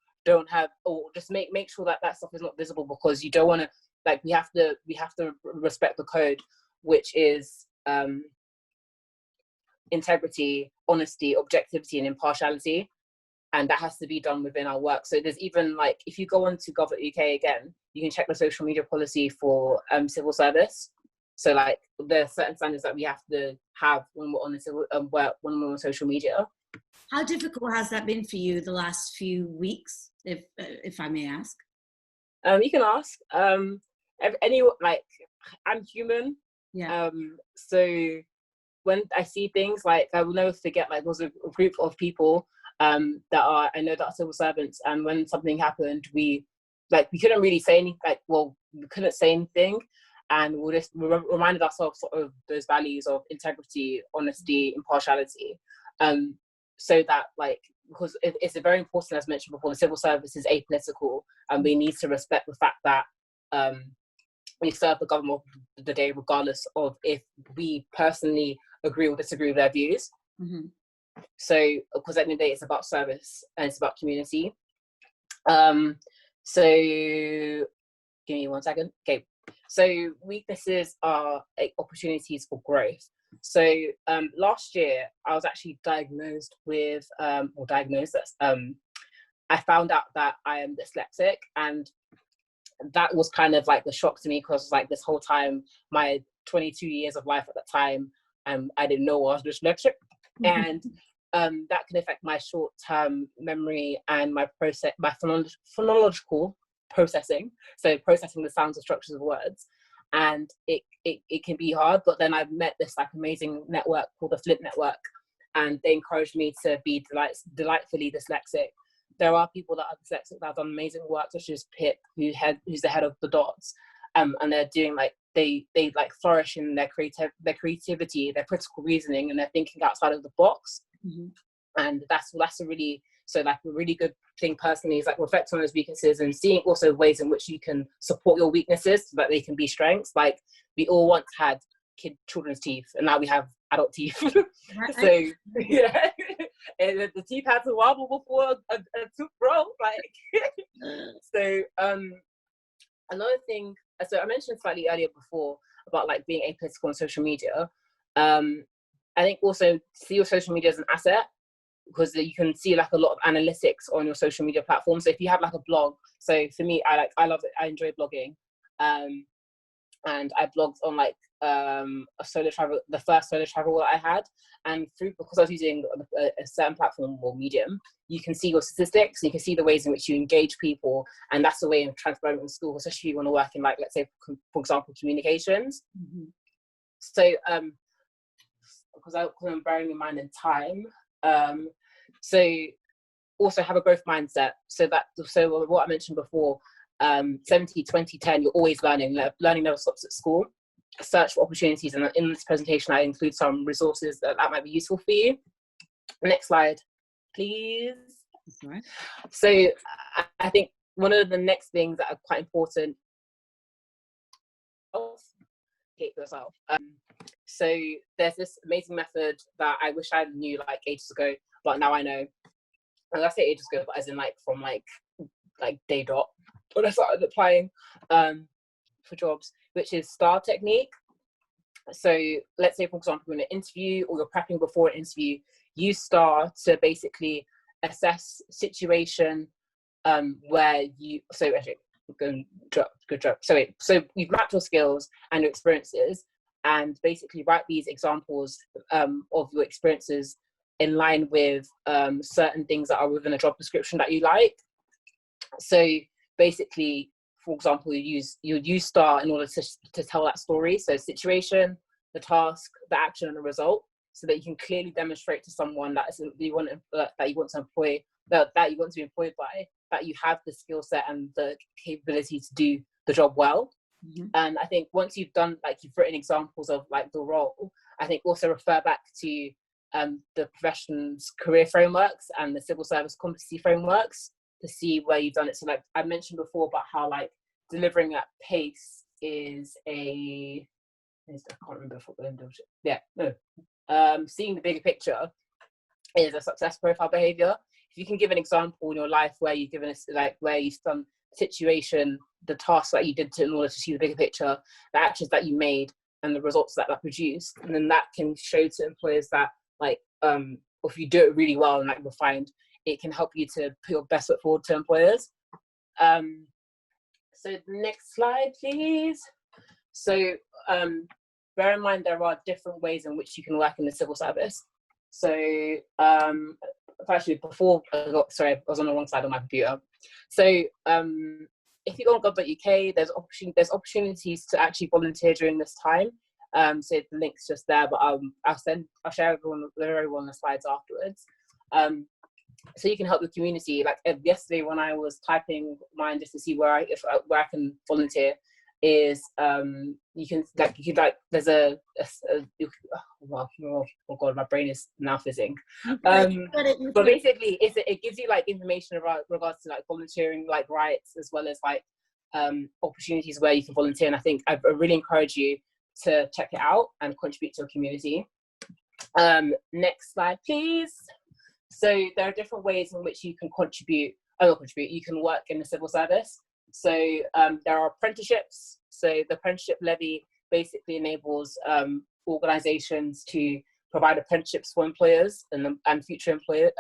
[SPEAKER 2] or just make sure that that stuff is not visible, because you don't want to, like, we have to respect the code, which is integrity, honesty, objectivity, and impartiality, and that has to be done within our work. So there's even like, if you go on to gov.uk again, you can check the social media policy for civil service. So like there are certain standards that we have to have when we're on when we're on social media.
[SPEAKER 1] How difficult has that been for you the last few weeks, if I may ask?
[SPEAKER 2] You can ask. Like, I'm human.
[SPEAKER 1] Yeah.
[SPEAKER 2] So when I see things, like, I will never forget, like, there was a group of people I know that are civil servants, and when something happened, we couldn't really say anything, we couldn't say anything, and we just reminded ourselves sort of those values of integrity, honesty, impartiality, so that, like, because it's very important, as mentioned before, the civil service is apolitical, and we need to respect the fact that we serve the government of the day regardless of if we personally agree or disagree with their views.
[SPEAKER 1] Mm-hmm.
[SPEAKER 2] So, because at the end of the day, it's about service and it's about community. So, give me 1 second. Okay. So, weaknesses are opportunities for growth. So, last year, I was actually diagnosed with, I found out that I am dyslexic, and that was kind of like the shock to me, because like this whole time, my 22 years of life at that time, I didn't know I was dyslexic. And that can affect my short-term memory and my phonological processing, so processing the sounds and structures of words, and it can be hard. But then I've met this like amazing network called the Flint Network, and they encouraged me to be delightfully dyslexic. There are people that are dyslexic that have done amazing work, such as Pip, who's the head of the Dots, and they're doing like they like flourish in their creativity, their critical reasoning, and their thinking outside of the box. Mm-hmm. And that's a really good thing personally, is like reflecting on those weaknesses and seeing also ways in which you can support your weaknesses so that they can be strengths. Like, we all once had children's teeth, and now we have adult teeth. Right. So yeah, and the teeth had to wobble before a tooth broke. Like, so another thing. So I mentioned slightly earlier before about like being apolitical on social media. I think also see your social media as an asset, because you can see like a lot of analytics on your social media platform. So if you have like a blog, so for me, I love it. I enjoy blogging, and I blogged on like a solo travel, the first solo travel that I had, and because I was using a certain platform or medium, you can see your statistics, you can see the ways in which you engage people, and that's a way of transferring in school, especially if you want to work in, like, let's say for example, communications. Mm-hmm. So because I'm bearing in mind in time, so also have a growth mindset, so what I mentioned before, 70, 20, 10, you're always learning never stops at school. Search for opportunities, and in this presentation I include some resources that might be useful for you. Next slide, please. That's right. So I think one of the next things that are quite important, yourself. So there's this amazing method that I wish I knew like ages ago, but now I know. And I say ages ago, but as in like from like day dot when I started applying for jobs, which is STAR technique. So let's say, for example, in an interview or you're prepping before an interview, use STAR to basically assess situation where you. So actually, good job. So you've mapped your skills and your experiences, and basically write these examples of your experiences in line with certain things that are within a job description that you like. So basically, for example, you'd use STAR in order to tell that story. So situation, the task, the action, and the result, so that you can clearly demonstrate to someone that you want to employ, that you want to be employed by, that you have the skill set and the capability to do the job well. Mm-hmm. And I think once you've done, like, you've written examples of like the role, I think also refer back to the profession's career frameworks and the civil service competency frameworks to see where you've done it. So like I mentioned before about how like delivering at pace is I can't remember seeing the bigger picture is a success profile behavior. If you can give an example in your life where you've given us, like, where you've done situation, the tasks that you did in order to see the bigger picture, the actions that you made, and the results that produced, and then that can show to employers that, like, if you do it really well and like refined, it can help you to put your best foot forward to employers. So the next slide, please. So bear in mind there are different ways in which you can work in the civil service. So actually, before I was on the wrong side of my computer. So if you go on gov.uk, there's opportunities to actually volunteer during this time. So the link's just there, but I'll share everyone the slides afterwards. So you can help the community. Like yesterday when I was typing mine just to see where I can volunteer, is there's oh god, my brain is now fizzing. But basically it gives you like information about regards to like volunteering, like rights, as well as like opportunities where you can volunteer. And I think I really encourage you to check it out and contribute to your community. Next slide, please. So there are different ways in which you can you can work in the civil service. So there are apprenticeships. So the apprenticeship levy basically enables organizations to provide apprenticeships for employers and future employees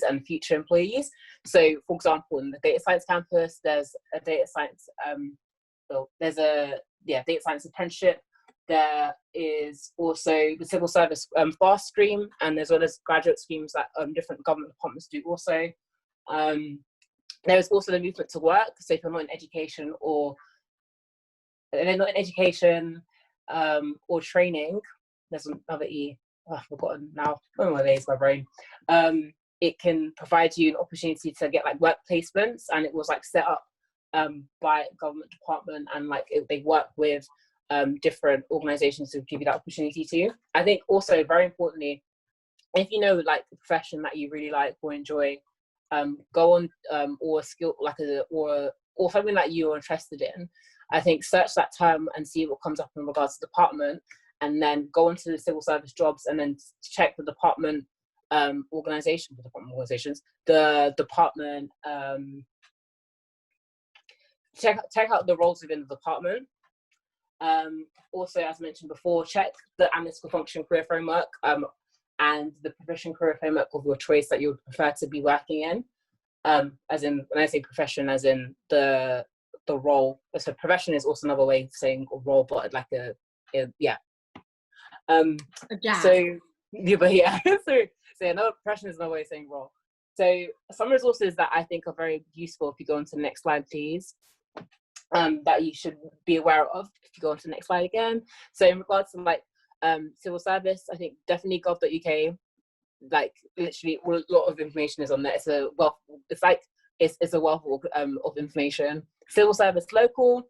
[SPEAKER 2] and future employees. So for example, in the data science campus, there's a data science data science apprenticeship. There is also the civil service fast stream, and as well as graduate schemes that different government departments do also. There is also the movement to work. So if you're not in education or training, there's another E. Oh, I've forgotten now. Oh my days, my brain. It can provide you an opportunity to get like work placements, and it was like set up by a government department, and like they work with different organizations to give you that opportunity to. I think also very importantly, if you know like the profession that you really like or enjoy, go on or a skill like or something that you're interested in. I think search that term and see what comes up in regards to department, and then go into the civil service jobs and then check the department check out the roles within the department. Also, as mentioned before, check the analytical function career framework and the profession career framework of your choice that you would prefer to be working in. As in, when I say profession, as in the role. So profession is also another way of saying role, but like a jab. So no, profession is another way of saying role. So some resources that I think are very useful, if you go on to the next slide, please, that you should be aware of, if you go on to the next slide again. So in regards to like civil service, I think definitely gov.uk, like literally a lot of information is on there. It's a wealth of information. Civil service local,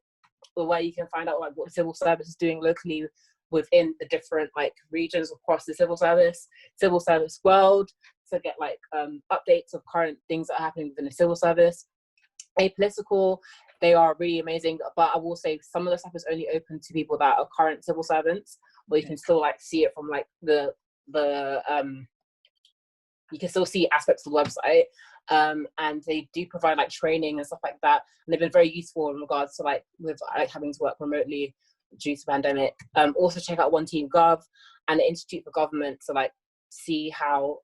[SPEAKER 2] where you can find out like what the civil service is doing locally within the different like regions across the civil service. Civil service world, to get like updates of current things that are happening within the civil service. Apolitical, they are really amazing, but I will say some of the stuff is only open to people that are current civil servants, but you can still like see it from like the you can still see aspects of the website, and they do provide like training and stuff like that, and they've been very useful in regards to like with like having to work remotely due to the pandemic. Also check out One Team Gov and the Institute for Government to like see how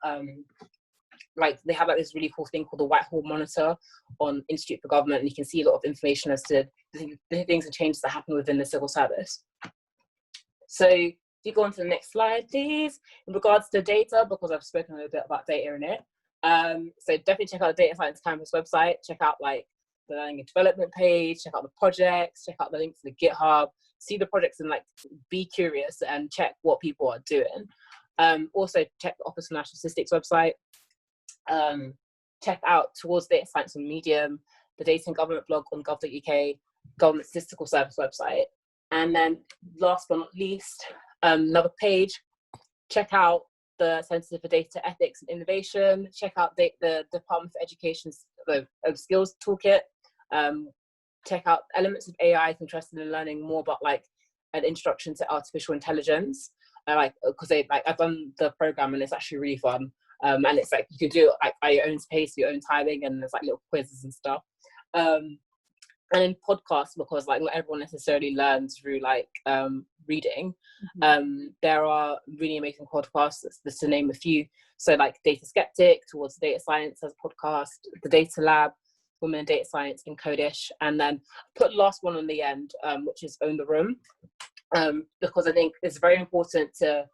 [SPEAKER 2] like they have like this really cool thing called the Whitehall Monitor on Institute for Government, and you can see a lot of information as to the things and changes that happen within the civil service. So if you go on to the next slide, please, in regards to data, because I've spoken a little bit about data in it. So definitely check out the Data Science Campus website, check out like the learning and development page, check out the projects, check out the links to the GitHub, see the projects and like be curious and check what people are doing. Also check the Office of National Statistics website. Check out Towards Data Science on Medium, the Data and Government blog on gov.uk, Government Statistical Service website. And then last but not least, another page, check out the Centre for Data Ethics and Innovation, check out the Department for Education's Skills Toolkit, check out elements of AI if you're interested in learning more about like an introduction to artificial intelligence. Because I've done the program and it's actually really fun. And it's like you can do it like at your own pace, your own timing, and there's like little quizzes and stuff. And in podcasts, because like not everyone necessarily learns through like reading. There are really amazing podcasts, just to name a few. So like Data Skeptic, Towards Data Science as a podcast, The Data Lab, Women in Data Science in Codish, and then put the last one on the end, which is Own the Room, because I think it's very important to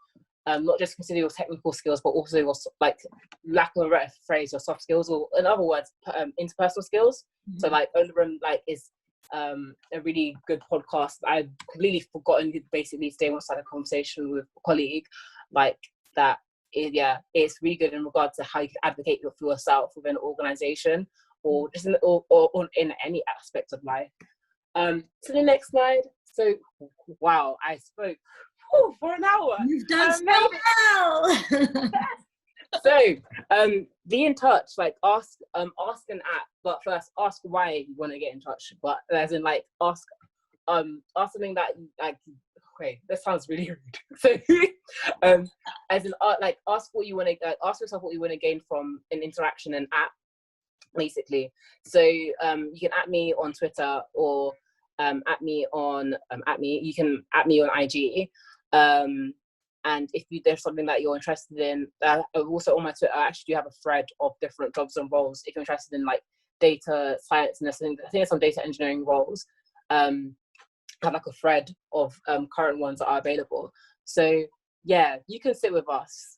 [SPEAKER 2] not just consider your technical skills, but also your, like, lack of a better phrase, your soft skills, or in other words, interpersonal skills. So like Own the Room like is a really good podcast. I've completely forgotten basically today once I had a conversation with a colleague like that. It's really good in regard to how you can advocate for yourself within an organization or just in any aspect of life. To the next slide. So wow, I spoke for an hour.
[SPEAKER 1] You've done so well.
[SPEAKER 2] So be in touch, like ask an app, but first ask why you want to get in touch, but as in like ask something that like, okay, that sounds really rude. So as in like ask what you want to ask yourself what you want to gain from an interaction and app, basically. So you can at me on Twitter or at me on you can at me on IG. And if there's something that you're interested in, also on my Twitter, I actually do have a thread of different jobs and roles. If you're interested in like data science and I think there's some data engineering roles, I have like a thread of current ones that are available. So yeah, you can sit with us.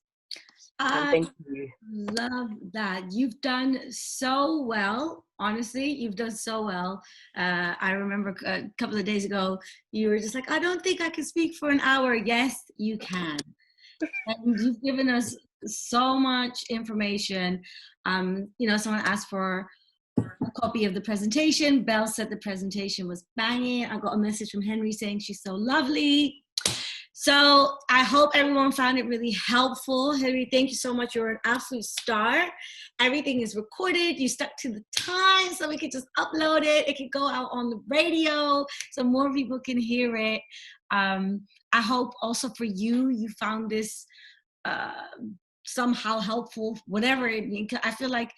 [SPEAKER 2] Thank you.
[SPEAKER 1] Love that. You've done so well. Honestly, you've done so well. I remember a couple of days ago, you were just like, I don't think I can speak for an hour. Yes, you can. And you've given us so much information. Someone asked for a copy of the presentation. Belle said the presentation was banging. I got a message from Henry saying she's so lovely. So I hope everyone found it really helpful. Hillary, thank you so much. You're an absolute star. Everything is recorded. You stuck to the time so we could just upload it. It could go out on the radio so more people can hear it. I hope also for you, you found this somehow helpful, whatever it means. I feel like,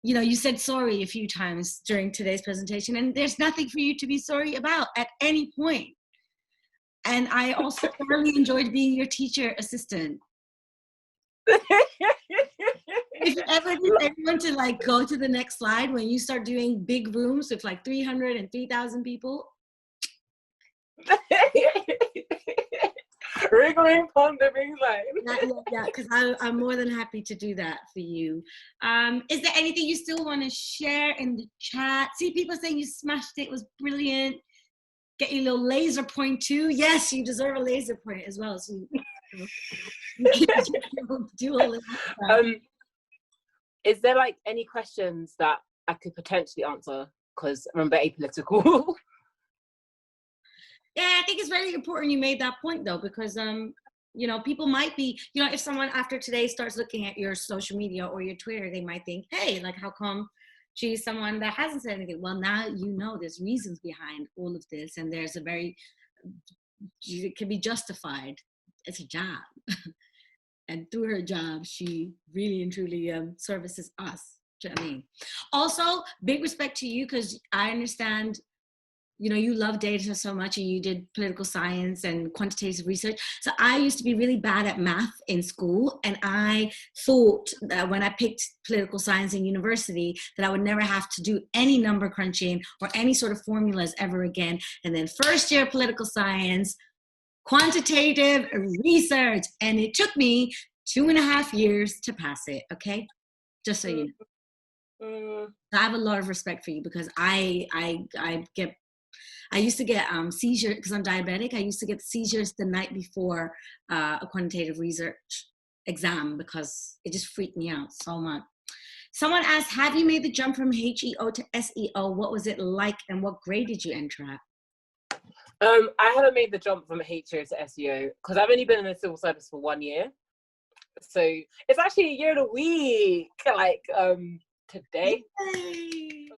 [SPEAKER 1] you said sorry a few times during today's presentation, and there's nothing for you to be sorry about at any point. And I also really enjoyed being your teacher assistant. If you ever need anyone to like go to the next slide when you start doing big rooms with like 300 and 3,000 people.
[SPEAKER 2] Wriggling on the big line.
[SPEAKER 1] Yeah, because I'm more than happy to do that for you. Is there anything you still want to share in the chat? See, people saying you smashed it, was brilliant. Get your little laser point too. Yes, you deserve a laser point as well. So you do all of that.
[SPEAKER 2] Is there like any questions that I could potentially answer? Because remember, apolitical.
[SPEAKER 1] Yeah, I think it's very important you made that point though, because people might be, if someone after today starts looking at your social media or your Twitter, they might think, hey, like how come she's someone that hasn't said anything? Well, now there's reasons behind all of this, and there's it can be justified. It's a job. And through her job, she really and truly services us. Do you know what I mean? Also, big respect to you, because I understand, you love data so much, and you did political science and quantitative research. So I used to be really bad at math in school, and I thought that when I picked political science in university that I would never have to do any number crunching or any sort of formulas ever again. And then first year political science, quantitative research, and it took me 2.5 years to pass it. Okay, just so you know. I have a lot of respect for you because I used to get seizures because I'm diabetic. I used to get seizures the night before a quantitative research exam because it just freaked me out so much. Someone asked, have you made the jump from HEO to SEO? What was it like and what grade did you enter at?
[SPEAKER 2] I haven't made the jump from HEO to SEO because I've only been in the civil service for 1 year. So it's actually a year and a week, like today.
[SPEAKER 1] Yay.